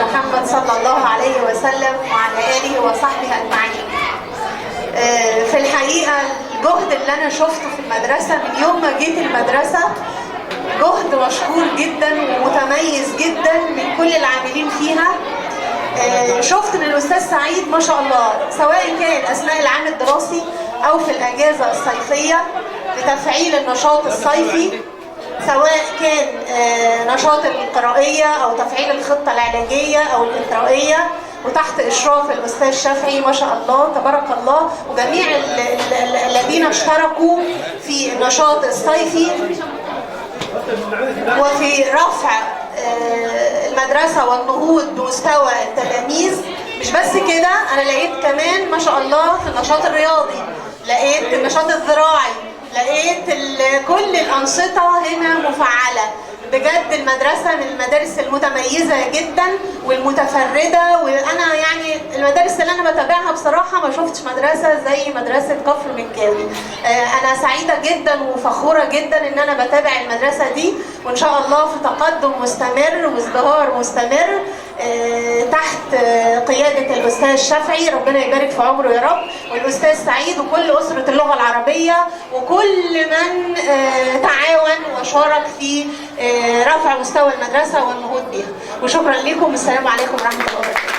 محمد صلى الله عليه وسلم وعلى آله وصحبه أجمعين. في الحقيقة الجهد اللي أنا شفته في المدرسة من يوم ما جيت المدرسة جهد مشكور جدا ومتميز جدا من كل العاملين فيها. شفت ان الأستاذ سعيد ما شاء الله سواء كان أثناء العام الدراسي أو في الأجازة الصيفية بتفعيل النشاط الصيفي، سواء كان نشاط القرائية أو تفعيل الخطة العلاجية أو الإجرائية، وتحت إشراف الأستاذ شافعي ما شاء الله تبارك الله، وجميع الذين اشتركوا في النشاط الصيفي وفي رفع المدرسة والنهوض بمستوى التلاميذ. مش بس كده، أنا لقيت كمان ما شاء الله في النشاط الرياضي، لقيت النشاط الزراعي، لقيت كل الأنشطة هنا مفعلة. بجد المدرسة من المدارس المتميزة جدا والمتفردة، وأنا يعني المدارس اللي أنا بتابعها بصراحة ما شفتش مدرسة زي مدرسة كفر منكاوي. أنا سعيدة جدا وفخورة جدا إن أنا بتابع المدرسة دي، وإن شاء الله في تقدم مستمر وازدهار مستمر تحت قيادة الأستاذ شافعي، ربنا يبارك في عمره يا رب، والأستاذ سعيد وكل أسرة اللغة العربية وكل من تعاون وشارك في رفع مستوى المدرسة والنهوض بها. وشكرا لكم، السلام عليكم ورحمة الله وبركاته.